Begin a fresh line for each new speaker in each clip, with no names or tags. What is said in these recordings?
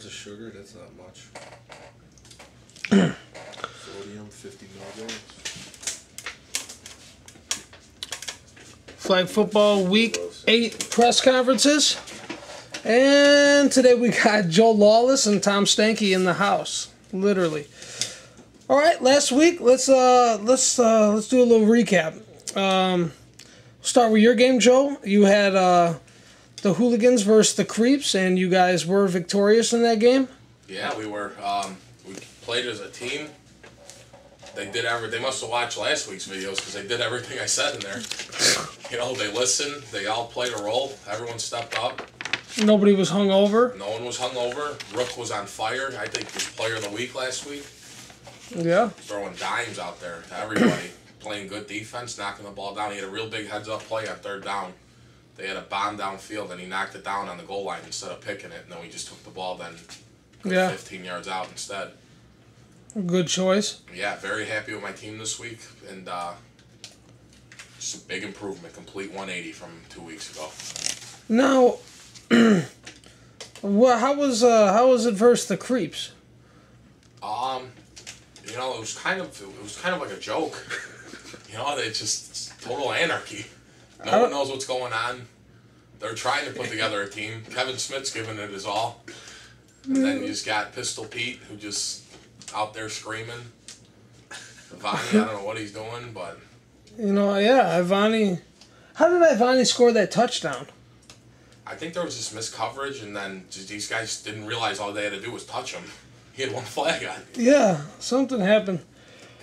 the sugar, that's not much. Sodium, 50 milligrams.
Flag football week 8 press conferences. And today we got Joe Lawless and Tom Stanky in the house. Literally. All right, last week, let's do a little recap. Start with your game, Joe. You had the Hooligans versus the Creeps, and you guys were victorious in that game.
Yeah, we were. We played as a team. They must have watched last week's videos because they did everything I said in there. You know, they listened. They all played a role. Everyone stepped up.
Nobody was hungover.
No one was hungover. Rook was on fire. I think he was player of the week last week.
Yeah.
Throwing dimes out there to everybody. Playing good defense, knocking the ball down. He had a real big heads-up play on third down. They had a bomb downfield, and he knocked it down on the goal line instead of picking it. And then we just took the ball 15 yards out instead.
Good choice.
Yeah, very happy with my team this week. And just a big improvement. Complete 180 from 2 weeks ago.
Now, how was it versus the Creeps?
You know, it was kind of like a joke. You know, it's just total anarchy. No one knows what's going on. They're trying to put together a team. Kevin Smith's giving it his all. And then you just got Pistol Pete, who just out there screaming. Ivani, I don't know what he's doing, but...
You know, yeah, Ivani... How did Ivani score that touchdown?
I think there was just missed coverage, and then these guys didn't realize all they had to do was touch him. He had one flag on.
Yeah, something happened.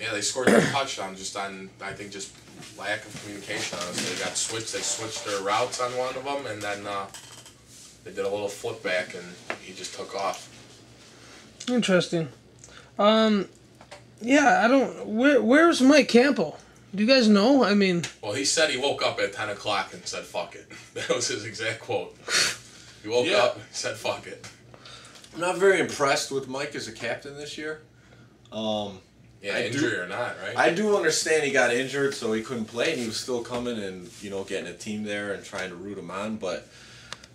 Yeah, they scored their touchdown just on, I think, just lack of communication. Honestly, they got switched. They switched their routes on one of them, and then they did a little flip back, and he just took off.
Interesting. Yeah, I don't. Where's Mike Campbell? Do you guys know? I mean.
Well, he said he woke up at 10 o'clock and said, "Fuck it." That was his exact quote. He woke up and said, "Fuck it."
I'm not very impressed with Mike as a captain this year.
Injury or not, right?
I do understand he got injured, so he couldn't play, and he was still coming and, you know, getting a team there and trying to root him on. But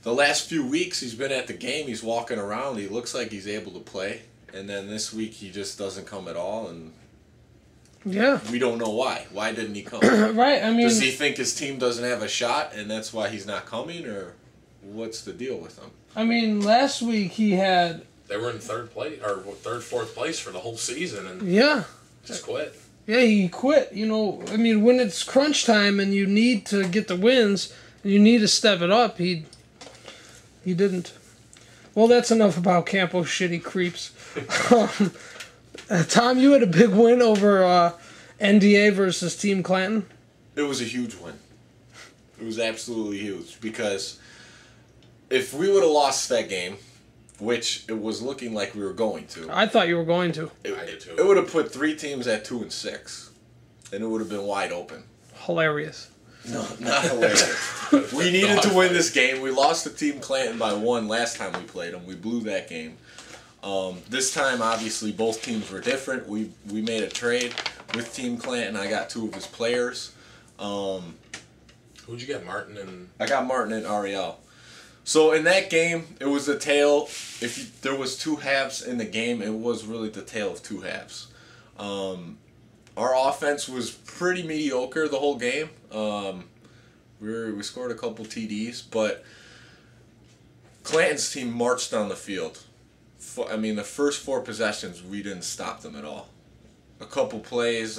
the last few weeks he's been at the game, he's walking around, he looks like he's able to play. And then this week he just doesn't come at all, and
yeah,
we don't know why. Why didn't he come?
Right, I mean...
Does he think his team doesn't have a shot, and that's why he's not coming, or what's the deal with him?
I mean, last week he had...
They were in third, fourth place for the whole season, and
yeah,
just quit.
Yeah, he quit. You know, I mean, when it's crunch time and you need to get the wins, and you need to step it up, he didn't. Well, that's enough about Campo's shitty Creeps. Tom, you had a big win over NDA versus Team Clanton.
It was a huge win. It was absolutely huge, because if we would have lost that game, which it was looking like we were going to.
I thought you were going to.
I did too.
It would have put 3 teams at 2-6, and it would have been wide open.
Hilarious.
No, not hilarious. We needed to win this game. We lost to Team Clanton by 1 last time we played them. We blew that game. This time, obviously, both teams were different. We made a trade with Team Clanton. I got 2 of his players.
Who'd you get, Martin and...
I got Martin and Ariel. So in that game, it was a tale. If there was 2 halves in the game, it was really the tale of 2 halves. Our offense was pretty mediocre the whole game. We scored a couple TDs, but Clanton's team marched on the field. I mean, the first 4 possessions, we didn't stop them at all. A couple plays,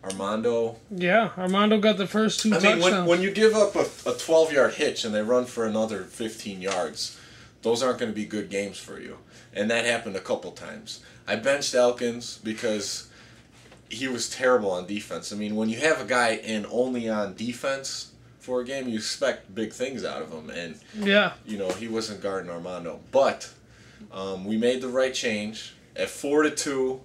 Armando.
Yeah, Armando got the first 2 touchdowns.
I mean, when you give up a 12-yard hitch and they run for another 15 yards, those aren't going to be good games for you. And that happened a couple times. I benched Elkins because he was terrible on defense. I mean, when you have a guy in only on defense for a game, you expect big things out of him. And,
yeah,
you know, he wasn't guarding Armando. But we made the right change. At 4-2,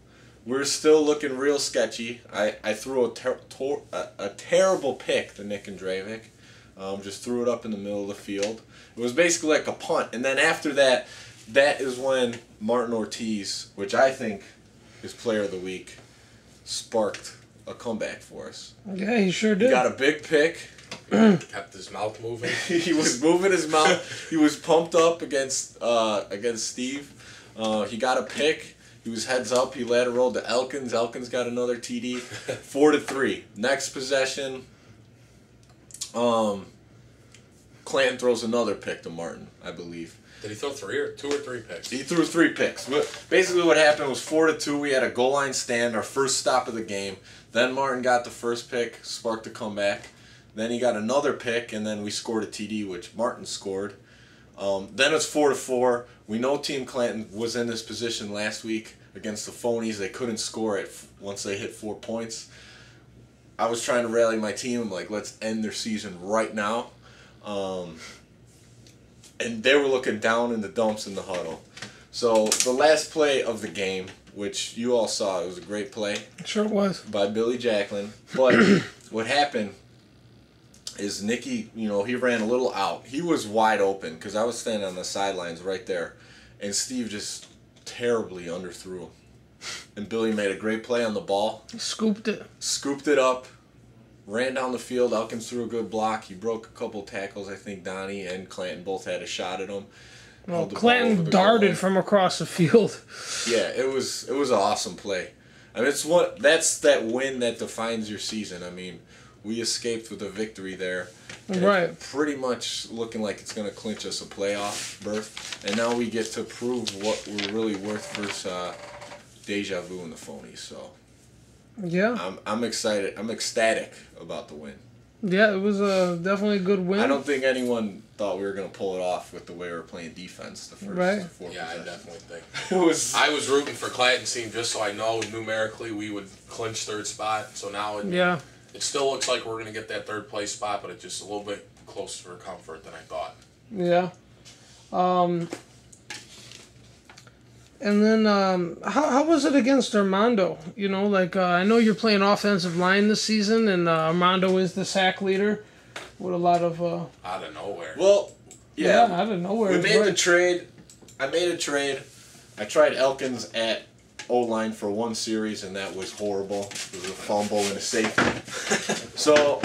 we're still looking real sketchy. I threw a terrible pick to Nick and Dravik. Just threw it up in the middle of the field. It was basically like a punt. And then after that, that is when Martin Ortiz, which I think is player of the week, sparked a comeback for us.
Yeah, he sure did.
He got a big pick.
Kept his mouth moving.
He was moving his mouth. He was pumped up against Steve. He got a pick. He was heads up. He lateraled to Elkins. Elkins got another TD. 4-3. Next possession, Clanton throws another pick to Martin, I believe.
Did he throw two or three picks?
He threw 3 picks. Basically what happened was 4-2. We had a goal line stand, our first stop of the game. Then Martin got the first pick, sparked a comeback. Then he got another pick, and then we scored a TD, which Martin scored. Then it's 4-4. We know Team Clanton was in this position last week against the Phonies. They couldn't score it once they hit 4 points. I was trying to rally my team. I'm like, let's end their season right now. And they were looking down in the dumps in the huddle. So the last play of the game, which you all saw, it was a great play.
Sure was.
By Billy Jacklin. But what happened is Nicky, he ran a little out. He was wide open because I was standing on the sidelines right there. And Steve just terribly underthrew him. And Billy made a great play on the ball.
He scooped it
up. Ran down the field. Elkins threw a good block. He broke a couple tackles. I think Donnie and Clanton both had a shot at him.
Well, Clanton darted from across the field.
Yeah, it was an awesome play. I mean, that's that win that defines your season. I mean, we escaped with a victory there.
Right.
It's pretty much looking like it's going to clinch us a playoff berth. And now we get to prove what we're really worth versus Deja Vu and the Phonies. So
yeah,
I'm excited. I'm ecstatic about the win.
Yeah, it was definitely a good win.
I don't think anyone thought we were going to pull it off with the way we were playing defense the first 4
Yeah, I
possessions.
definitely think.
I
was rooting for Clanton's team just so I know numerically we would clinch third spot. So now it still looks like we're going to get that third place spot, but it's just a little bit closer for comfort than I thought.
Yeah. And then, how was it against Armando? I know you're playing offensive line this season, and Armando is the sack leader with a lot of...
out of nowhere.
Well, yeah.
Out of nowhere.
We made the trade. I made a trade. I tried Elkins at O-line for 1 series, and that was horrible. It was a fumble and a safety. So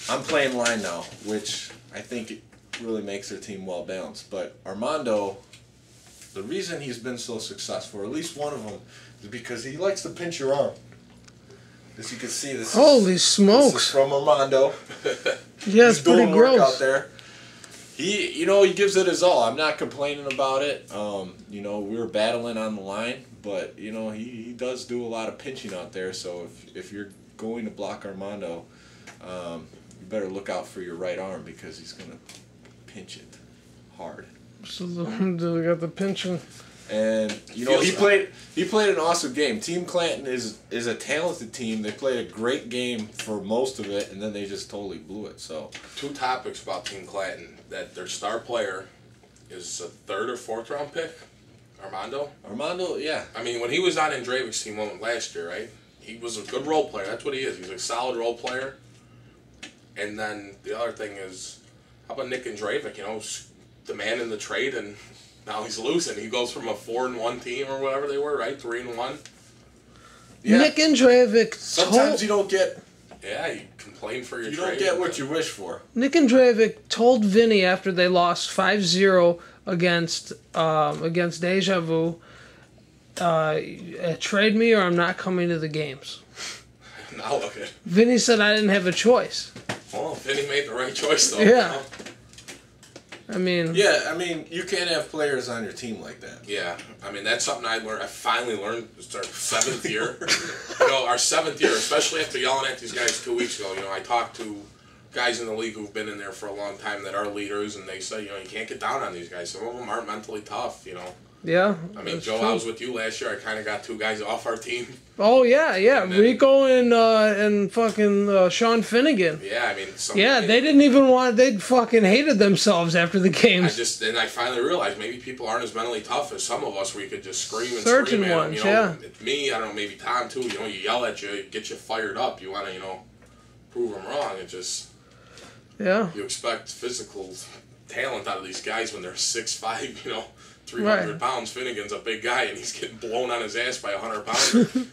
I'm playing line now, which I think it really makes their team well-balanced. But Armando... The reason he's been so successful, or at least one of them, is because he likes to pinch your arm. As you can see,
Holy smokes!
This is from Armando.
Yeah, it's pretty gross.
Out there. He gives it his all. I'm not complaining about it. We were battling on the line, but he does do a lot of pinching out there. So if you're going to block Armando, you better look out for your right arm because he's gonna pinch it hard.
So they got the pinching.
And he played an awesome game. Team Clanton is a talented team. They played a great game for most of it, and then they just totally blew it. So
2 topics about Team Clanton: that their star player is a 3rd or 4th round pick, Armando.
Armando, yeah. I
mean, when he was on Andravic's team last year, right? He was a good role player. That's what he is. He's a solid role player. And then the other thing is, how about Nick Andravic? Demanding the trade, and now he's losing. He goes from a 4-1 team or whatever they were, right? 3-1.
Yeah. Nick Andravic.
Sometimes you don't get.
Yeah, you complain for your trade.
You don't get what you wish for.
Nick Andravic told Vinny after they lost 5-0 against Deja Vu, trade me or I'm not coming to the games.
Now look at it.
Vinny said I didn't have a choice.
Well, Vinny made the right choice, though.
Yeah. I mean,
you can't have players on your team like that.
Yeah, I mean, that's something I finally learned. It's our 7th year. Our 7th year, especially after yelling at these guys 2 weeks ago. I talked to guys in the league who've been in there for a long time that are leaders, and they say, you can't get down on these guys. Some of them aren't mentally tough,
Yeah.
I mean, Joe, true. I was with you last year. I kind of got 2 guys off our team.
Oh, yeah. Then, Rico and fucking Sean Finnegan.
Yeah, I mean...
they didn't even want... They fucking hated themselves after the games.
I finally realized maybe people aren't as mentally tough as some of us where you could just scream and
Certain
scream at
ones,
them. Me, I don't know, maybe Tom, too. You yell at you, it gets you fired up. You want to, prove them wrong. It just...
Yeah.
You expect physical talent out of these guys when they're 6'5", 300 pounds. Finnegan's a big guy, and he's getting blown on his ass by a 100-pounder.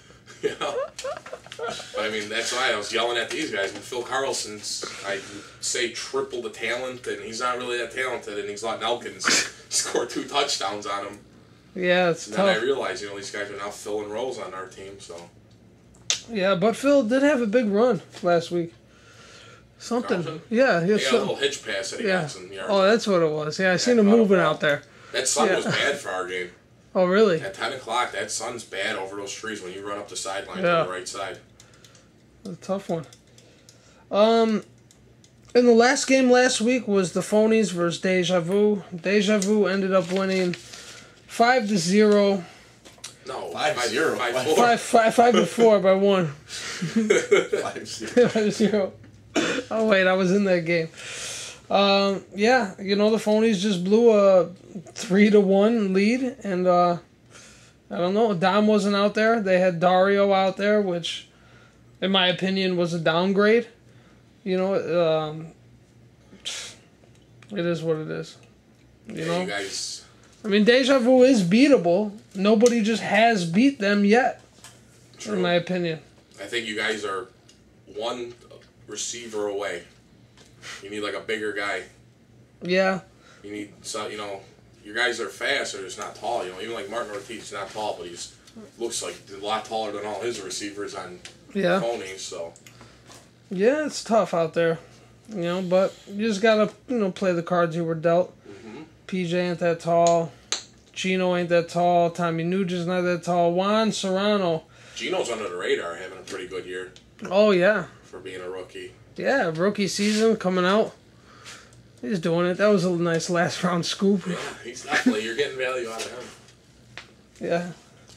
But I mean, that's why I was yelling at these guys. When Phil Carlson's, I say triple the talent, and he's not really that talented, and he's letting Elkins score 2 touchdowns on him.
Yeah, it's
and
tough.
then I realized, these guys are now filling roles on our team, so.
Yeah, but Phil did have a big run last week. Something.
Carlson?
Yeah,
He got a little hitch pass that he got some yards.
Oh, that's what it was. Yeah, I seen him moving out there.
That sun was bad for our game.
Oh, really?
At 10 o'clock, that sun's bad over those trees when you run up the sidelines on the right side.
That's a tough one. In the last game last week was the Phonies versus Deja Vu. Deja Vu ended up winning 5-0.
No,
5-0.
5-4.
5-4 by one.
5-0.
5-0. Oh wait, I was in that game. Yeah, the Phonies just blew a 3-1 lead, and I don't know. Dom wasn't out there. They had Dario out there, which, in my opinion, was a downgrade. It is what it is. You know.
You guys.
I mean, Deja Vu is beatable. Nobody just has beat them yet. True. In my opinion.
I think you guys are one receiver away. You need like a bigger guy.
Yeah.
You need your guys are fast or just not tall. Even like Martin Ortiz is not tall, but he's looks like a lot taller than all his receivers on Ponies. So.
Yeah, it's tough out there, but you just gotta play the cards you were dealt.
Mm-hmm.
PJ ain't that tall. Gino ain't that tall. Tommy Nugent's not that tall. Juan Serrano.
Gino's under the radar, having a pretty good year.
Oh yeah.
For being a rookie.
Yeah, rookie season coming out. He's doing it. That was a nice last round scoop.
Yeah, he's definitely. You're getting value out of him.
Yeah,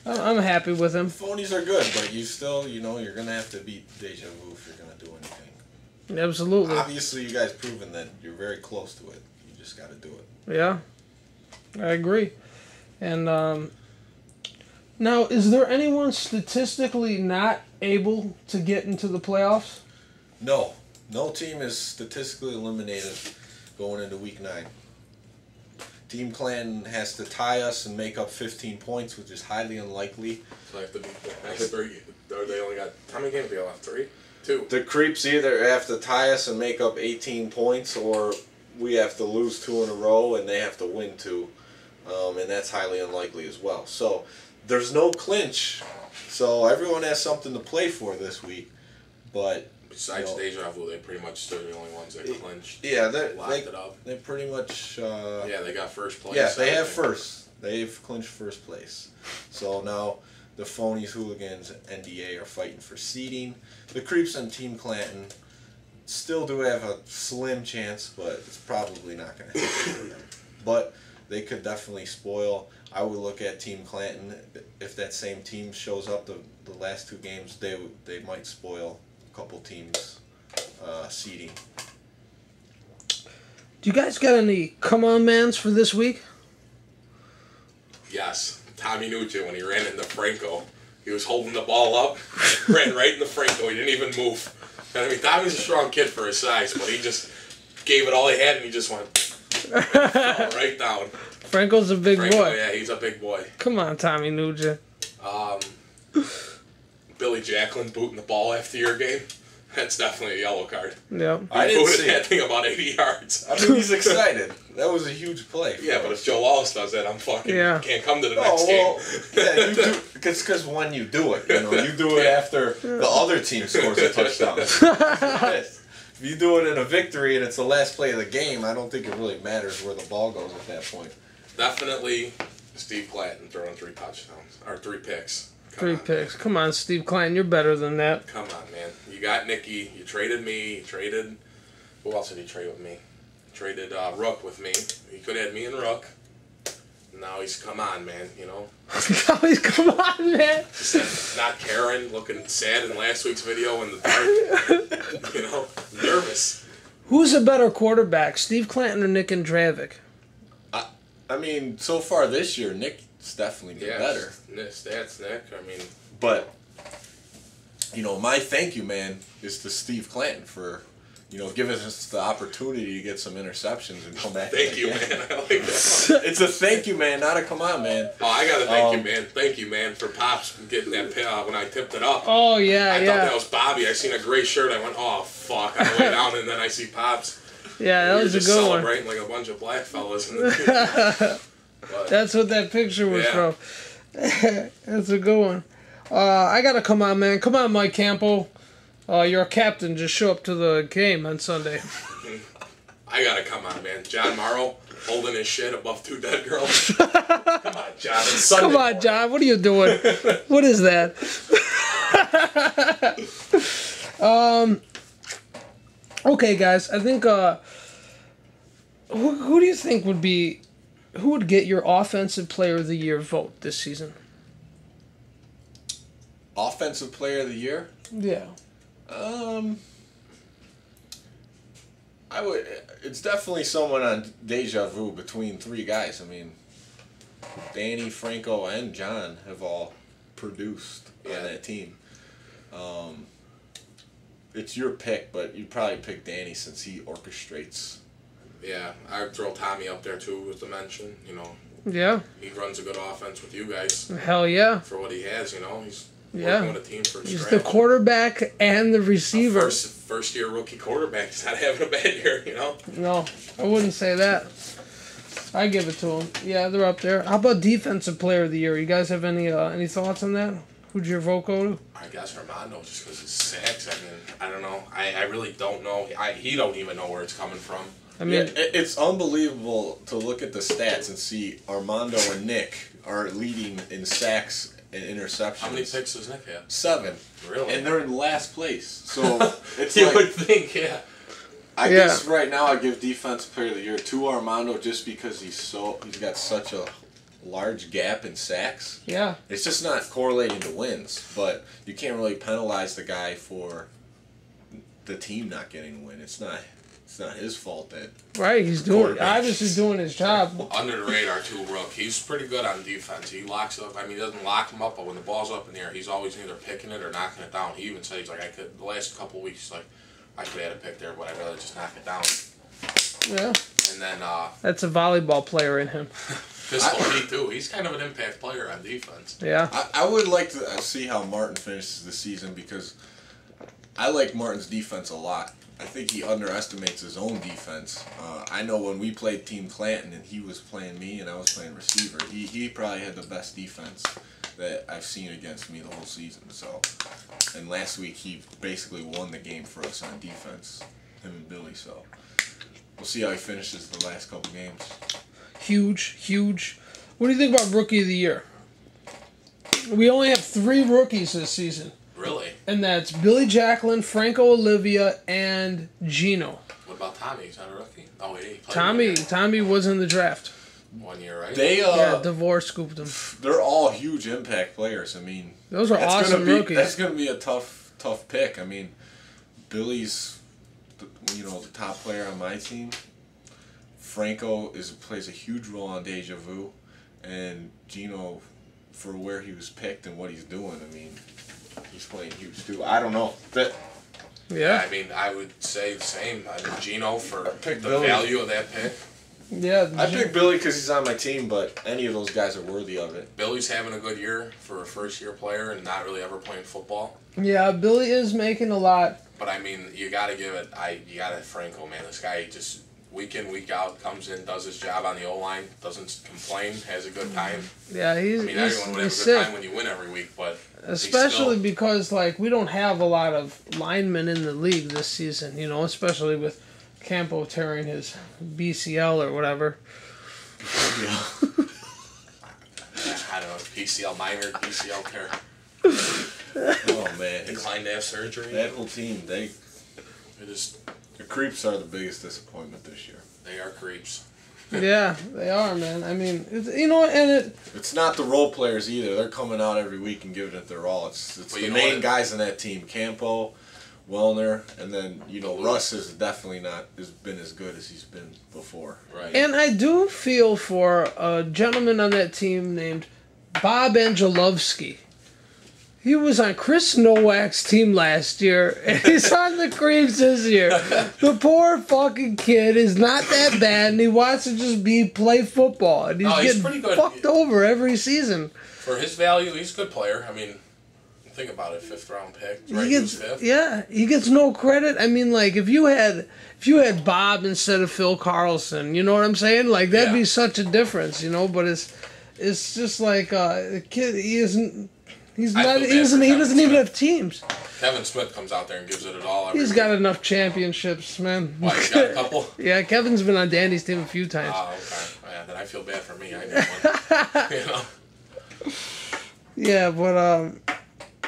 I'm happy with him.
Phonies are good, but you still, you're gonna have to beat Deja Vu if you're gonna do anything.
Absolutely.
Obviously, you guys proven that you're very close to it. You just got to do it.
Yeah, I agree. And now, is there anyone statistically not able to get into the playoffs?
No. No team is statistically eliminated going into Week 9. Team Clanton has to tie us and make up 15 points, which is highly unlikely.
So I have to beat the next three. Or they only got... How many games do they have? 3? 2.
The Creeps either have to tie us and make up 18 points, or we have to lose 2 in a row and they have to win 2. And that's highly unlikely as well. So there's no clinch. So everyone has something to play for this week. But
besides Deja Vu, they pretty much still the only ones that clinched.
Yeah,
they
pretty much.
Yeah, they got first place.
Yeah, they have first. They've clinched first place. So now the Phonies, Hooligans, NDA are fighting for seeding. The Creeps and Team Clanton still do have a slim chance, but it's probably not going to happen for them. But they could definitely spoil. I would look at Team Clanton. If that same team shows up the last 2 games, they might spoil a couple teams seeding.
Do you guys got any come-on-mans for this week?
Yes. Tommy Nugent, when he ran into Franco, he was holding the ball up, ran right into Franco. He didn't even move. And I mean, Tommy's a strong kid for his size, but he just gave it all he had, and he just went fell right down.
Franco's a big boy.
Yeah, he's a big boy.
Come on, Tommy Nugent.
Billy Jacklin booting the ball after your game. That's definitely a yellow card.
Yeah.
I didn't
booted
see
that
it.
thing about 80 yards.
I mean, he's excited. That was a huge play.
Yeah, but if Joe Wallace does that, I'm fucking can't come to the next
game. Yeah, you do. It's because when you do it, you do it after the other team scores a touchdown. If you do it in a victory and it's the last play of the game, I don't think it really matters where the ball goes at that point.
Definitely Steve Clanton throwing 3 touchdowns or 3 picks.
Three picks. Come on, Steve Clanton, you're better than that.
Come on, man. You got Nicky. You traded me. You traded... Who else did he trade with me? You traded Rook with me. He could have had me and Rook. Now he's come on, man,
Now he's come on, man.
Not caring, looking sad in last week's video in the dark. Nervous.
Who's a better quarterback, Steve Clanton or Nick Andravic?
I mean, so far this year, Nick's definitely been better.
That's Nick. I mean...
But, my thank you, man, is to Steve Clanton for... giving us the opportunity to get some interceptions and come back.
Thank you, man. I like that.
It's a thank you, man, not a come on, man.
Oh, I got to thank you, man. Thank you, man, for Pops getting that pill when I tipped it up.
Oh, yeah,
I thought that was Bobby. I seen a gray shirt. I went, oh, fuck. I went down, and then I see Pops.
Yeah, that was a good one.
Celebrating like a bunch of black fellas. But,
That's what that picture was from. That's a good one. I gotta come on, man. Come on, Mike Campo. You're a captain. Just show up to the game on Sunday.
I gotta come on, man. John Morrow holding his shit above 2 dead girls. Come on, John. It's Sunday
Come on, John. What are you doing? What is that? Okay, guys. I think. Who do you think would be? Who would get your Offensive Player of the Year vote this season?
Offensive Player of the Year?
Yeah.
I would. It's definitely someone on Deja Vu between 3 guys. I mean, Danny, Franco, and John have all produced on that team. It's your pick, but you'd probably pick Danny since he orchestrates.
Yeah, I'd throw Tommy up there too with the mention. You know.
Yeah.
He runs a good offense with you guys.
Hell yeah.
For what he has, you know, he's working with a team for.
He's the quarterback and the receiver.
First year rookie quarterback. He's not having a bad year, you know.
No, I wouldn't say that. I give it to him. Yeah, they're up there. How about Defensive Player of the Year? You guys have any thoughts on that? Who'd your vote go to?
I guess Armando, just because it's sacks. I mean, I don't know. I really don't know. He don't even know where it's coming from.
I mean,
it's unbelievable to look at the stats and see Armando and Nick are leading in sacks and interceptions.
How many picks does Nick have?
7.
Really?
And they're in last place. So it's
you
like,
would think, yeah.
I guess right now I give Defensive Player of the Year to Armando just because he's got such a large gap in sacks.
Yeah.
It's just not correlating to wins, but you can't really penalize the guy for the team not getting a win. It's not his fault that.
Right, he's obviously doing his job.
Under the radar too, Rook. He's pretty good on defense. He locks up. I mean, he doesn't lock him up, but when the ball's up in the air, he's always either picking it or knocking it down. He even said he's like, the last couple of weeks, he's like, I could have had a pick there, but I'd rather just knock it down.
Yeah.
And then
that's a volleyball player in him.
Pistol Pete too. He's kind of an impact player on defense.
Yeah.
I would like to see how Martin finishes the season because I like Martin's defense a lot. I think he underestimates his own defense. I know when we played Team Clanton and he was playing me and I was playing receiver, he probably had the best defense that I've seen against me the whole season. So, and last week he basically won the game for us on defense, him and Billy. So we'll see how he finishes the last couple games. Huge. What do you think about Rookie of the Year? We only have 3 rookies this season.
Really?
And that's Billy Jacklin, Franco Olivia, and Gino.
What about Tommy? He's not a rookie. Oh, wait, he
played Tommy was in the draft.
1 year, right?
DeVore scooped him.
They're all huge impact players. I mean,
those are awesome rookies.
That's going to be a tough pick. I mean, Billy's, the top player on my team. Franco plays a huge role on Deja Vu, and Gino, for where he was picked and what he's doing, I mean, he's playing huge too. I don't know.
I mean, I would say the same. I mean, Gino for the value of that pick.
Yeah,
I picked Billy because he's on my team, but any of those guys are worthy of it.
Billy's having a good year for a first-year player and not really ever playing football.
Yeah, Billy is making a lot.
But I mean, you got to give it. You got to Franco, man. This guy just week in, week out comes in, does his job on the O-line, doesn't complain, has a good time.
Yeah,
everyone would have a good time when you win every week, but
especially because we don't have a lot of linemen in the league this season. Especially with Campo tearing his BCL or whatever.
Yeah.
I don't know, PCL minor, PCL tear.
Oh man,
declined to have surgery.
That whole team, the creeps are the biggest disappointment this year.
They are creeps.
Yeah, they are, man. I mean, it's
not the role players either. They're coming out every week and giving it their all. It's the main guys in that team: Campo, Wellner, and then Russ has definitely been as good as he's been before.
Right.
And I do feel for a gentleman on that team named Bob Angelovsky. He was on Chris Nowak's team last year, and he's on the Creeps this year. The poor fucking kid is not that bad, and he wants to just play football, and he's getting fucked over every season.
For his value, he's a good player. I mean, Think about it, 5th round pick.
He gets no credit. I mean, like if you had Bob instead of Phil Carlson, you know what I'm saying? Like that'd be such a difference, you know. But it's just like the kid. He doesn't even have teams.
Kevin Smith comes out there and gives it all.
He's got enough championships, man.
Why, he's got a couple?
Yeah, Kevin's been on Danny's team a few times.
Oh, okay. Yeah, then I feel bad for me. I got one. You know.
Yeah, but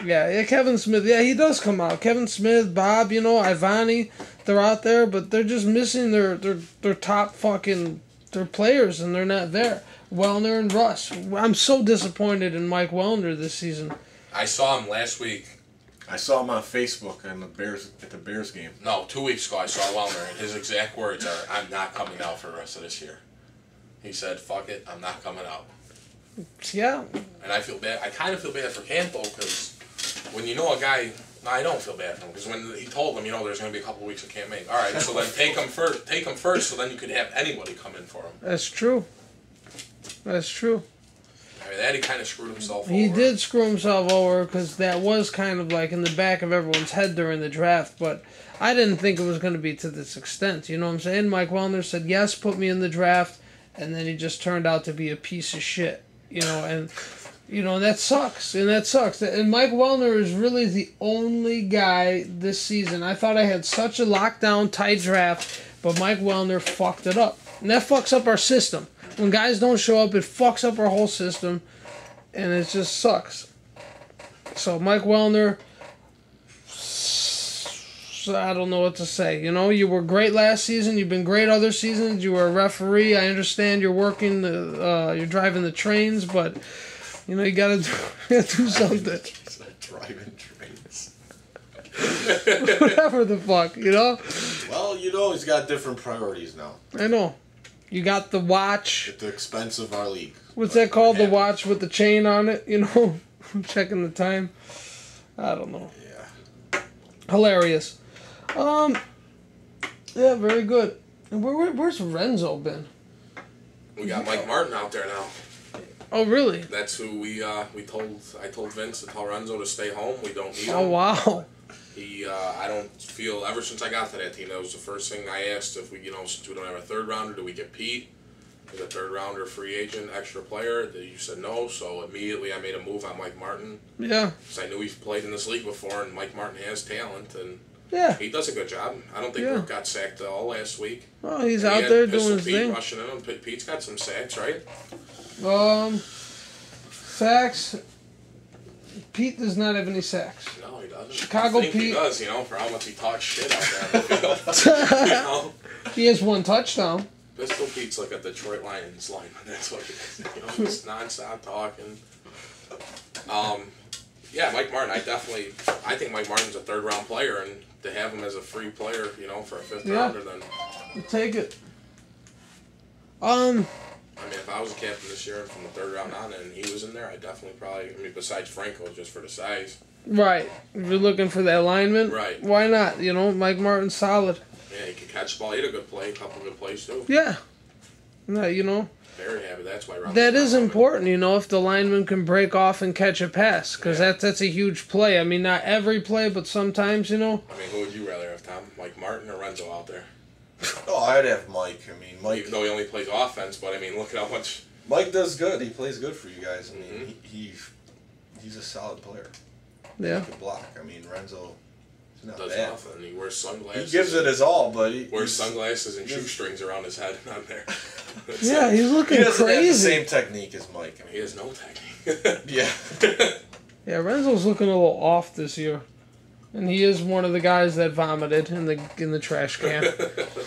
yeah, Kevin Smith. Yeah, he does come out. Kevin Smith, Bob, you know, Ivani, they're out there, but they're just missing their top fucking their players, and they're not there. Wellner and Russ. I'm so disappointed in Mike Wellner this season.
I saw him last week.
I saw him on Facebook at the Bears game.
No, 2 weeks ago I saw Wellner, and his exact words are, "I'm not coming out for the rest of this year." He said, "Fuck it, I'm not coming out."
Yeah.
And I feel bad. I kind of feel bad for Campbell because when you know a guy, no, I don't feel bad for him because when he told him, you know, there's going to be a couple of weeks I can't make. All right, so then take him first, so then you could have anybody come in for him.
That's true. That's true.
I mean, that he kind of screwed himself over.
He did screw himself over because that was kind of like in the back of everyone's head during the draft, but I didn't think it was going to be to this extent. You know what I'm saying? Mike Wellner said, yes, put me in the draft, and then he just turned out to be a piece of shit. You know, and that sucks. And Mike Wellner is really the only guy this season. I thought I had such a lockdown, tight draft, but Mike Wellner fucked it up. And that fucks up our system. When guys don't show up, it fucks up our whole system, and it just sucks. So Mike Wellner, I don't know what to say. You know, you were great last season. You've been great other seasons. You were a referee. I understand you're working you're driving the trains, but you know you gotta do something.
Driving trains.
Whatever the fuck, you know.
Well, you know he's got different priorities now.
I know. You got the watch.
At the expense of our league.
What's that called? The watch with the chain on it, you know? Checking the time. I don't know.
Yeah.
Hilarious. Yeah, very good. And where's Renzo been?
We got Mike Martin out there now.
Oh, really?
That's who I told Vince to tell Renzo to stay home. We don't need him.
Oh, wow.
I don't feel, ever since I got to that team, that was the first thing I asked if we, you know, since we don't have a third rounder, do we get Pete? As a third rounder, free agent, extra player? You said no, so immediately I made a move on Mike Martin.
Yeah.
Because I knew he's played in this league before, and Mike Martin has talent, and
yeah,
he does a good job. I don't think Brooke got sacked at all last week.
Oh, he's out there doing his
Pete
thing.
Rushing in him. Pete's got some sacks, right?
Sacks. Pete does not have any sacks.
No, he doesn't.
Chicago
I think
Pete.
He does, you know, for how much he talks shit out there on the field. You know?
He has one touchdown.
Pistol Pete's like a Detroit Lions lineman. That's what he is. You know, just nonstop talking. Yeah, Mike Martin. I think Mike Martin's a third round player, and to have him as a free player, you know, for a fifth rounder, then
you take it.
I mean, if I was a captain this year and from the third round on, and he was in there, I definitely probably. I mean, besides Franco, just for the size.
Right. If you're looking for that alignment,
right?
Why not? You know, Mike Martin's solid.
Yeah, he could catch the ball. He had a good play, a couple good plays too.
Yeah. No, you know.
Very happy. That's why.
That is important, you know, if the lineman can break off and catch a pass, because that's a huge play. I mean, not every play, but sometimes, you know.
I mean, who would you rather have, Tom? Mike Martin or Renzo out there?
Oh, I'd have Mike. I mean, Mike.
Even though he only plays offense, but I mean, look at how much.
Mike does good. He plays good for you guys. I mean, he's a solid player.
Yeah.
He can block. I mean, Renzo. Not
does
bad.
nothing. He wears sunglasses.
He gives it his all, but he
wears sunglasses and shoestrings around his head on there.
Yeah, he's looking crazy. He
doesn't have the same technique as Mike.
I mean, he has no technique.
Yeah.
Yeah, Renzo's looking a little off this year, and he is one of the guys that vomited in the trash can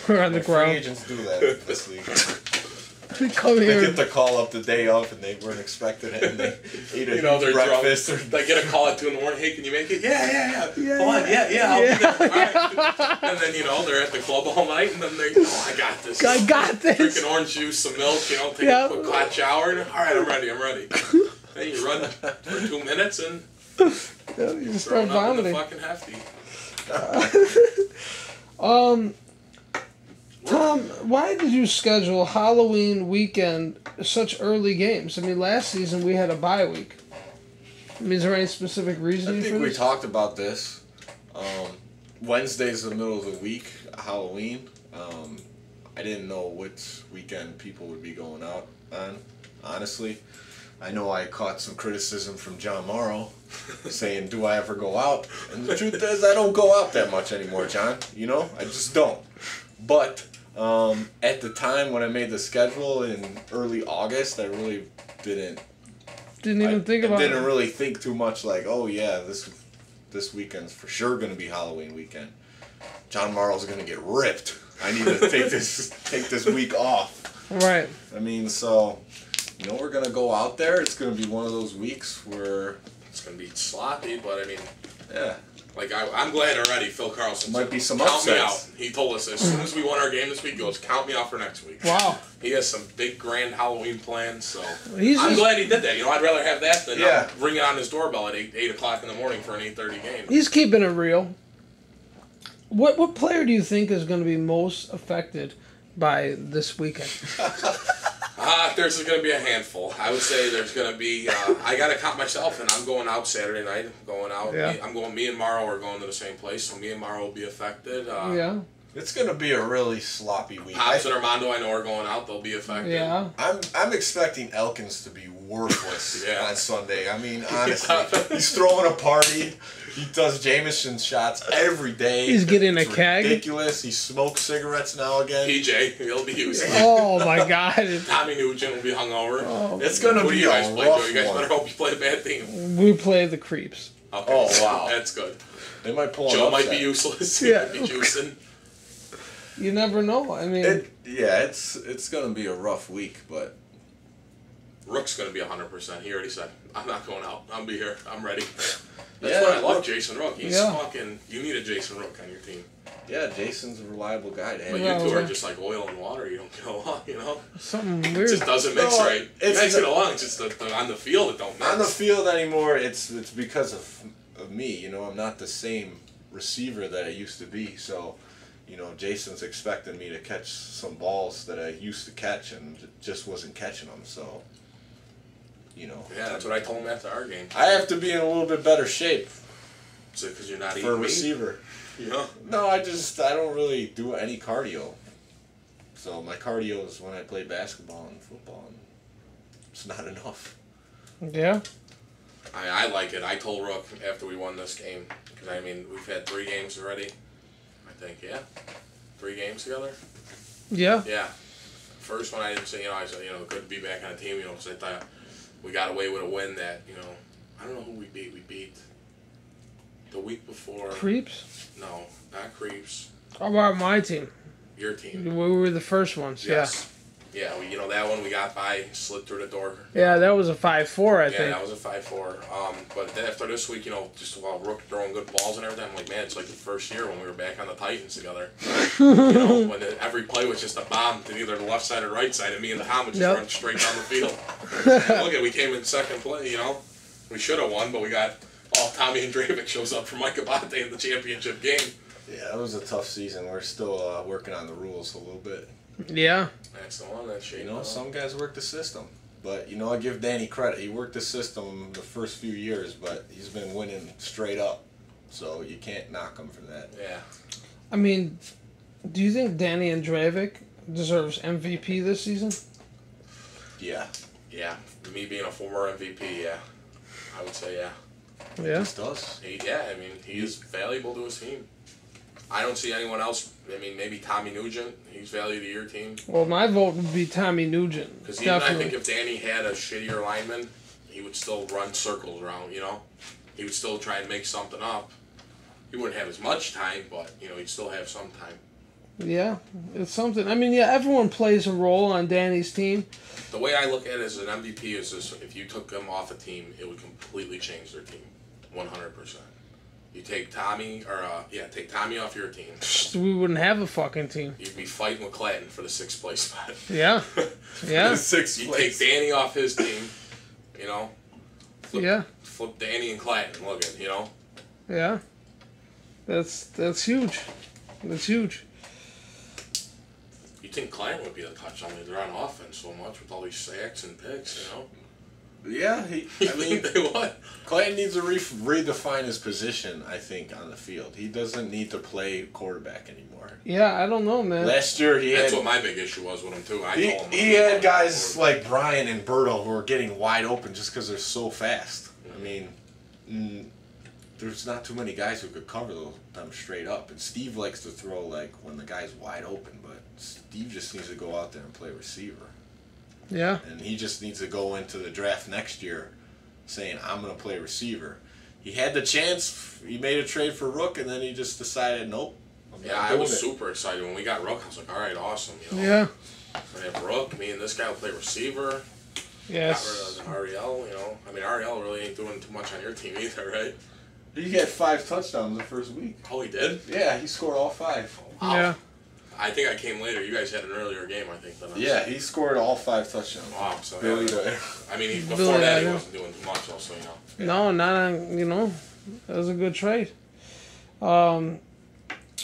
or on the ground.
Free agents do that this league.
They come here.
They get the call up the day of, and they weren't expecting it, and they eat a breakfast.
They get a call at 2 in the morning. Hey, can you make it? Yeah. Come on, I'll be there. All right. And then they're at the club all night, and then I got this.
I got this.
Drinking orange juice, some milk, take a quick hot shower, and all right, I'm ready. Then you run for 2 minutes and
you start vomiting.
Fucking hefty.
Tom, why did you schedule Halloween weekend such early games? I mean, last season we had a bye week. I mean, is there any specific reasoning
I
for
think we
this?
talked about this. Wednesday's the middle of the week, Halloween. I didn't know which weekend people would be going out on, honestly. I know I caught some criticism from John Morrow saying, do I ever go out? And the truth is, I don't go out that much anymore, John. You know, I just don't. But at the time when I made the schedule in early August, I really didn't
Think about
I
it.
didn't really think too much like, oh yeah, this weekend's for sure going to be Halloween weekend. John Morrow's going to get ripped. I need to take this week off.
Right.
I mean, so, you know, we're going to go out there. It's going to be one of those weeks where
It's going to be sloppy, but I mean,
yeah,
like I'm glad already. Phil Carlson
Might
said,
be some
count me out.
upsets.
He told us as soon as we won our game this week, he goes, count me out for next week.
Wow.
He has some big grand Halloween plans, so
He's
I'm
just-
glad he did that. You know, I'd rather have that than
Yeah.
ringing on his doorbell at 8 o'clock in the morning for an 8:30 game.
He's keeping it real. What player do you think is going to be most affected by this weekend?
There's going to be a handful. I would say there's going to be. I got to count myself, and I'm going out Saturday night. I'm going out.
Yeah.
Me and Morrow are going to the same place, so me and Morrow will be affected.
Yeah.
it's going to be a really sloppy week.
Pops and Armando, I know, are going out. They'll be affected.
Yeah.
I'm expecting Elkins to be worthless
Yeah.
on Sunday. I mean, honestly, he's throwing a party. He does Jameson shots every day.
He's getting a
It's
keg.
ridiculous. He smokes cigarettes now again.
PJ, he'll be using.
Oh my God.
Tommy Nugent will be hungover.
Oh,
It's gonna
Who do
be
you guys
a
play, Joe?
rough
You guys
one.
better hope you play a bad team.
we play the creeps.
Okay.
Oh, wow.
That's good.
They might pull an
Joe might
upset.
be useless.
Yeah.
He might be juicing.
You never know. I mean,
It's gonna be a rough week, but
Rook's going to be 100%. He already said, I'm not going out. I'll be here. I'm ready. That's
Yeah,
why I love
Rook-
Jason Rook. He's
Yeah.
fucking... You need a Jason Rook on your team.
yeah, Jason's a reliable guy to have.
But
Yeah,
you two
well-
are just like oil and water. You don't get along, you know?
something
It
weird.
just doesn't mix
No,
right. You
it's
guys
the-
get along. It's just on the field it don't mix.
On the field anymore, it's because of me. You know, I'm not the same receiver that I used to be. So, you know, Jason's expecting me to catch some balls that I used to catch and just wasn't catching them. So, you know,
Yeah, that's what I told him after our game.
I have to be in a little bit better shape
So, because you're not
for a
eating meat.
receiver.
You know?
No, I don't really do any cardio. So my cardio is when I play basketball and football, and it's not enough.
Yeah.
I like it. I told Rook after we won this game, because I mean, we've had 3 games already. I think, yeah. 3 games together?
Yeah.
Yeah. First one I didn't say, I said, good to be back on a team, because I thought we got away with a win that, I don't know who we beat. We beat the week before.
Creeps?
No, not Creeps.
How about my team?
Your team.
We were the first ones.
Yes. Yeah, that one we got by, slid through the door.
Yeah, that was a 5-4, I
Yeah,
think.
that was a 5-4. But then after this week, just while Rook throwing good balls and everything, I'm like, man, it's like the first year when we were back on the Titans together. When every play was just a bomb to either the left side or right side, and me and the Ham would just
Yep.
run straight down the field. And look at, we came in second play. We should have won, but we got Tommy and Dravic shows up for Mike Abate in the championship game.
Yeah, it was a tough season. We're still working on the rules a little bit.
Yeah.
That's the one that shaped up.
Some guys work the system. But, I give Danny credit. He worked the system the first few years, but he's been winning straight up. So you can't knock him for that.
Yeah.
I mean, do you think Danny Andrevic deserves MVP this season?
Yeah.
Yeah. Me being a former MVP, yeah. I would say, yeah.
Yeah.
Just does.
He is valuable to his team. I don't see anyone else. I mean, maybe Tommy Nugent. He's valuable to your team.
Well, my vote would be Tommy Nugent.
Because even I
Definitely.
think if Danny had a shittier lineman, he would still run circles around, He would still try and make something up. He wouldn't have as much time, but, he'd still have some time.
Yeah, it's something. I mean, yeah, everyone plays a role on Danny's team.
The way I look at it as an MVP is this: if you took him off a team, it would completely change their team, 100%. You take Tommy, take Tommy off your team.
We wouldn't have a fucking team.
You'd be fighting with Clayton for the 6th place spot.
Yeah. Yeah.
You take Danny off his team,
Yeah.
flip Danny and Clayton. Look at,
Yeah. That's huge. That's huge.
You think Clayton would be the touchdown leader on offense so much with all these sacks and picks,
Yeah, I mean,
they what?
Clayton needs to redefine his position, I think, on the field. He doesn't need to play quarterback anymore.
Yeah, I don't know, man.
Last year,
That's what my big issue was with him, too.
He had guys like Brian and Berto who are getting wide open just because they're so fast. I mean, there's not too many guys who could cover them straight up. And Steve likes to throw, like, when the guy's wide open, but Steve just needs to go out there and play receiver.
Yeah.
And he just needs to go into the draft next year saying, I'm going to play receiver. He had the chance. He made a trade for Rook, and then he just decided, nope.
I was super excited when we got Rook. I was like, all right, awesome. You know?
Yeah.
I have Rook. Me and this guy will play receiver.
Yes.
Got rid of Ariel, you know. I mean, Ariel really ain't doing too much on your team either, right?
He had 5 touchdowns the first week.
Oh, he did?
Yeah, he scored all 5.
Wow.
Yeah.
I think I came later. You guys had an earlier game, I think, than us.
Yeah, he scored all 5 touchdowns.
Wow. So,
Billy,
I mean, before
Billy,
that, he
yeah.
wasn't doing too much also, you know.
No, not on, you know, that was a good trade.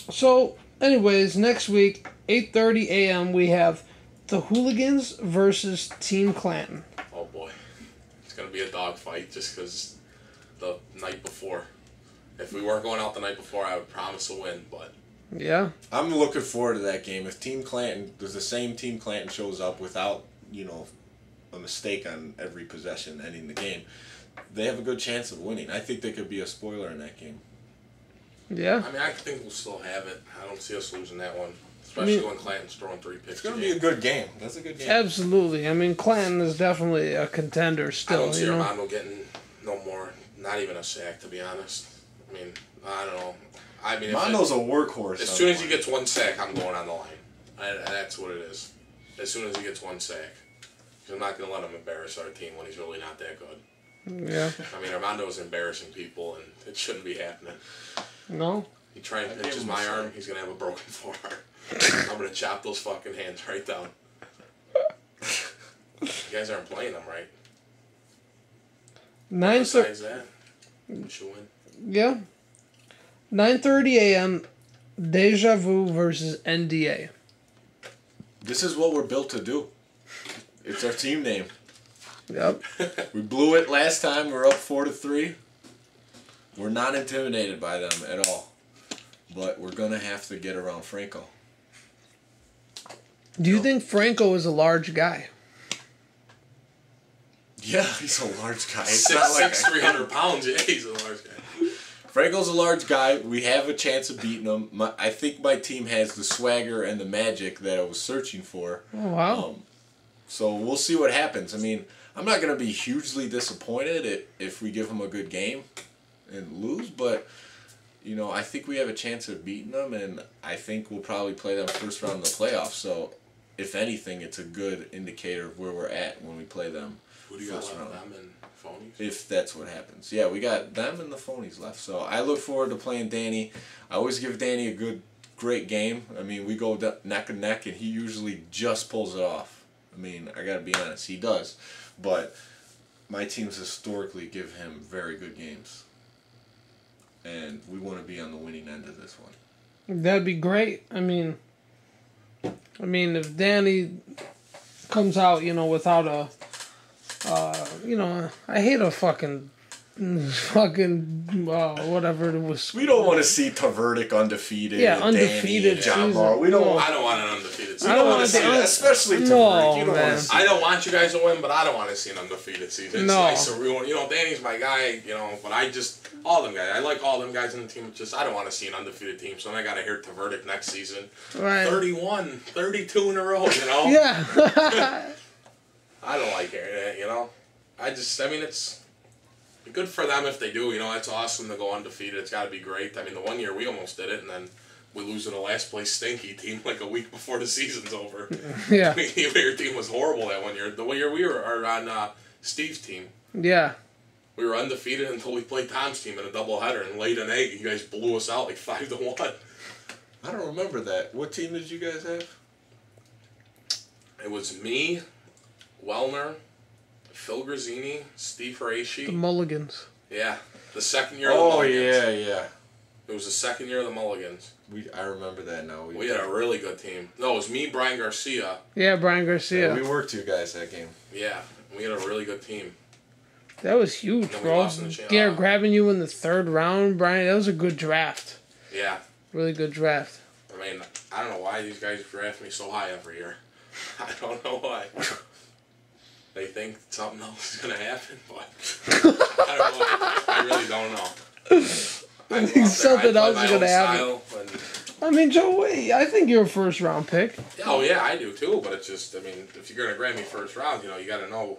So, anyways, next week, 8:30 a.m., we have the Hooligans versus Team Clanton.
Oh, boy. It's going to be a dogfight just because the night before. If we weren't going out the night before, I would promise a win, but...
Yeah.
I'm looking forward to that game. If Team Clanton, there's the same Team Clanton shows up without, a mistake on every possession ending the game, they have a good chance of winning. I think they could be a spoiler in that game.
Yeah.
I mean, I think we'll still have it. I don't see us losing that one, especially when Clanton's throwing 3 picks.
It's going to be a good game. That's a good game.
Absolutely. I mean, Clanton is definitely a contender still.
I don't see
you know?
Armando getting no more, not even a sack, to be honest. I mean, I don't know. I mean,
Armando's a workhorse.
As soon as he gets 1 sack, I'm going on the line. That's what it is. As soon as he gets 1 sack. I'm not going to let him embarrass our team when he's really not that good.
Yeah.
I mean, Armando's embarrassing people, and it shouldn't be happening.
No?
He tries and pinches my arm, he's going to have a broken forearm. I'm going to chop those fucking hands right down. You guys aren't playing them right. Besides that, you should win.
Yeah. 9:30 a.m. Deja Vu versus NDA.
This is what we're built to do. It's our team name.
Yep.
We blew it last time. We're up 4-3. We're not intimidated by them at all. But we're going to have to get around Franco.
Do you think Franco is a large guy?
Yeah, he's a large guy. It's
6'6", 300 pounds. Yeah, he's a large guy.
Franco's a large guy. We have a chance of beating him. I think my team has the swagger and the magic that I was searching for.
Oh, wow.
So we'll see what happens. I mean, I'm not going to be hugely disappointed if we give them a good game and lose, but, I think we have a chance of beating them, and I think we'll probably play them first round of the playoffs. So, if anything, it's a good indicator of where we're at when we play them.
Who do you got left, them and Phonies?
If that's what happens. Yeah, we got them and the Phonies left. So, I look forward to playing Danny. I always give Danny a great game. I mean, we go neck and neck, and he usually just pulls it off. I mean, I got to be honest, he does. But my teams historically give him very good games. And we want to be on the winning end of this one.
That'd be great. I mean, if Danny comes out, without a, I hate a fucking whatever it was.
We don't want to see Taverdic undefeated.
Yeah, undefeated.
Danny, John Morrow. We don't.
I don't want an undefeated season.
I don't
want to see that, especially Taverdic. You don't want to see.
I don't want you guys to win, but I don't want to see an undefeated season. It's nice to Danny's my guy. But I just all them guys. I like all them guys in the team. Just I don't want to see an undefeated team. So then I got to hear Taverdic next season.
Right.
31, 32 in a row.
Yeah.
I don't like hearing that. It's good for them if they do. It's awesome to go undefeated. It's got to be great. I mean, the one year we almost did it, and then we lose to the last place stinky team like a week before the season's over.
Yeah.
I mean, your team was horrible that one year. The one year we were on Steve's team.
Yeah.
We were undefeated until we played Tom's team in a doubleheader and laid an egg. You guys blew us out like 5-1.
I don't remember that. What team did you guys have?
It was me, Wellner, Phil Grazzini, Steve Horaci.
The Mulligans.
Yeah. The second year of the Mulligans.
Oh, yeah.
It was the second year of the Mulligans.
I remember that now.
We had a really good team. No, it was me, Brian Garcia.
Yeah, Brian Garcia.
Yeah, we worked you guys that game.
Yeah, we had a really good team.
That was huge,
Then we
bro.
lost in the
Garrett grabbing you in the 3rd round, Brian. That was a good draft.
Yeah.
Really good draft.
I mean, I don't know why these guys draft me so high every year. I don't know why. They think something else is going to happen, but I don't know. I really don't know.
I think something else is going to happen. I mean, Joe, I think you're a 1st-round pick.
Oh, yeah, I do too, but it's just, I mean, if you're going to grab me 1st round, you know, you got to know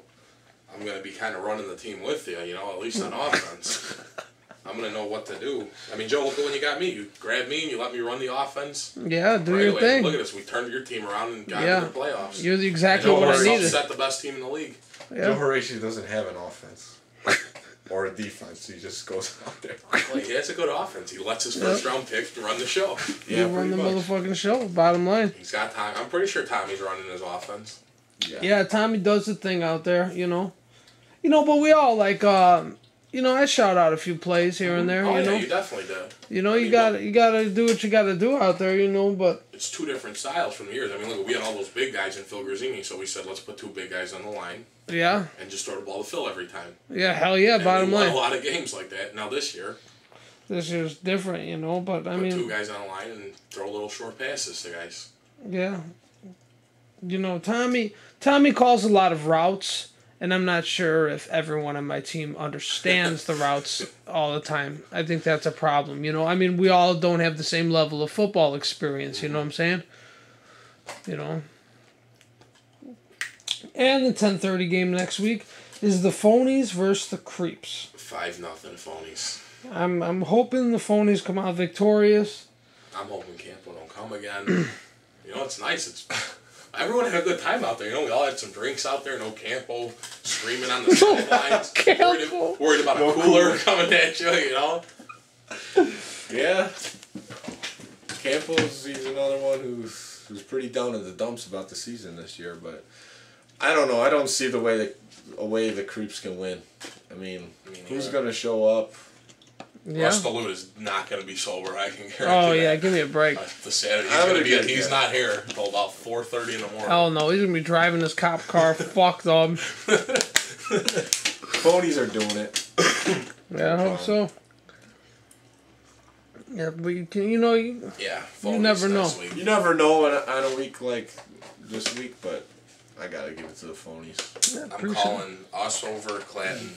I'm going to be kind of running the team with you, you know, at least on offense. I'm going to know what to do. I mean, Joe, look at when you got me. You grabbed me and you let me run the offense.
Yeah, do your thing.
Look at us. We turned your team around and got into the playoffs.
You're exactly what I needed.
Set the best team in the league.
Joe Horatio doesn't have an offense. Or a defense. He just goes out there.
Well, he has a good offense. He lets his 1st-round pick run the show.
Yeah, run the motherfucking show, bottom line.
He's got time. I'm pretty sure Tommy's running his offense.
Yeah, Tommy does the thing out there, you know. You know, but we all, like, you know, I shout out a few plays here and there,
you
know.
You definitely do.
You know, you gotta do what you gotta do out there, you know, but...
It's 2 different styles from years. I mean, look, we had all those big guys in Phil Grazzini, so we said, let's put 2 big guys on the line.
Yeah.
And just throw the ball to Phil every time.
Yeah, hell yeah, bottom line.
We won a lot of games like that. Now this year's
different, you know, but I mean...
Put 2 guys on the line and throw little short passes to guys.
Yeah. You know, Tommy calls a lot of routes, and I'm not sure if everyone on my team understands the routes all the time. I think that's a problem, you know. I mean, we all don't have the same level of football experience, you know what I'm saying? You know. And the 10:30 game next week is the Phonies versus the Creeps.
5-0 Phonies.
I'm hoping the Phonies come out victorious.
I'm hoping Campo don't come again. You know, it's nice. Everyone had a good time out there. You know, we all had some drinks out there. No Campo screaming on the sidelines. Worried about a cooler coming at you, you know?
Yeah. He's another one who's pretty down in the dumps about the season this year, but I don't know. I don't see the way the Creeps can win. I mean who's going to show up?
Yeah.
Russ DeLute is not going to be sober. I can guarantee.
Oh yeah, give me a break.
The Saturday he's not here until about 4:30 in the morning.
Oh no, he's gonna be driving his cop car. Fuck them.
Phonies are doing it.
Yeah, I hope so. Yeah, but you never know.
You never know on a week like this week, but I gotta give it to the Phonies.
Yeah,
I'm calling us over Clanton.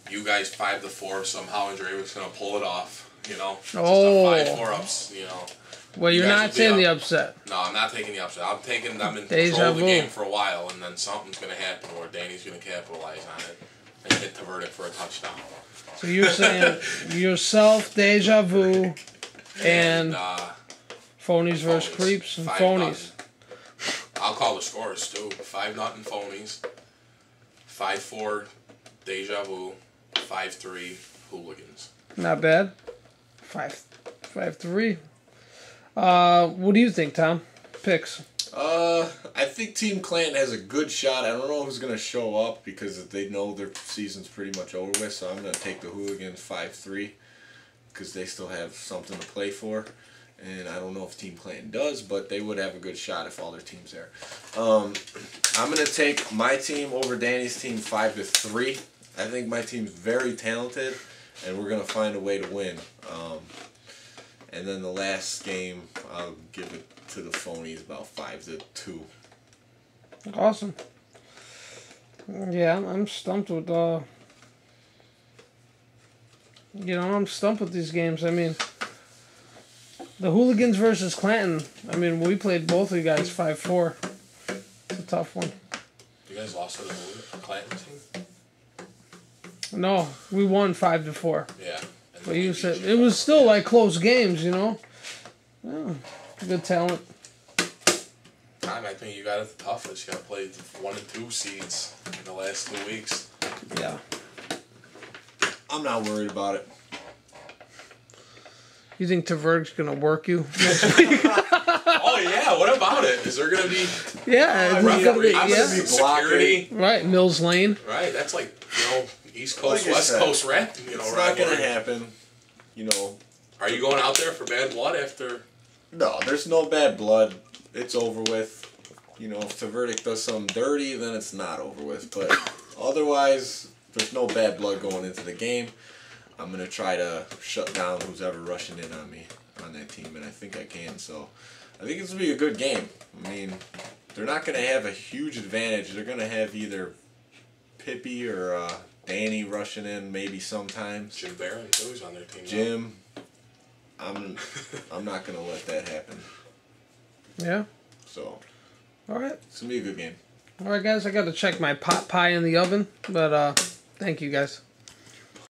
You guys 5-4 somehow, and Dre was gonna pull it off. You know, just a 5-4 ups. You know.
Well, you're not taking the upset.
No, I'm not taking the upset. I'm in control of the game for a while, and then something's gonna happen where Danny's gonna capitalize on it and hit the verdict for a touchdown.
So you're saying yourself, Deja Vu, and Phonies versus Creeps and Phonies.
I'll call the scores too. 5-0 Phonies. 5-4 Deja Vu. 5-3 Hooligans.
Not bad. 5-3. What do you think, Tom? Picks.
I think Team Clanton has a good shot. I don't know who's going to show up because they know their season's pretty much over with, so I'm going to take the Hooligans 5-3 because they still have something to play for. And I don't know if Team Clanton does, but they would have a good shot if all their team's there. I'm going to take my team over Danny's team 5-3. I think my team's very talented, and we're going to find a way to win. And then the last game, I'll give it to the Phonies about 5-2.
Awesome. Yeah, I'm stumped with I'm stumped with these games. I mean, the Hooligans versus Clanton. I mean, we played both of you guys 5-4. It's a tough one.
You guys lost to the Clanton team?
No, we won 5-4.
Yeah.
But you said it was still like close games, you know. Yeah, good talent.
Time, I think you got it the toughest. You got to play the 1 and 2 seeds in the last 2 weeks.
Yeah.
I'm not worried about it.
You think Tverg's gonna work you next week?
Oh yeah, what about it? Is there gonna be?
Yeah,
I'm gonna be security.
Right, Mills Lane.
Right, that's like East Coast, like West Coast rap.
It's not gonna happen.
Are you going out there for bad blood after?
No, there's no bad blood. It's over with. If the verdict does something dirty, then it's not over with. But otherwise, there's no bad blood going into the game. I'm going to try to shut down who's ever rushing in on me on that team, and I think I can. So I think it's going to be a good game. I mean, they're not going to have a huge advantage. They're going to have either Pippi or Danny rushing in maybe sometimes.
Jim Barron, too, he's on their team.
Jim, I'm not going to let that happen.
Yeah.
So,
all right.
It's going to be a good game.
All right, guys, I got to check my pot pie in the oven, but thank you, guys.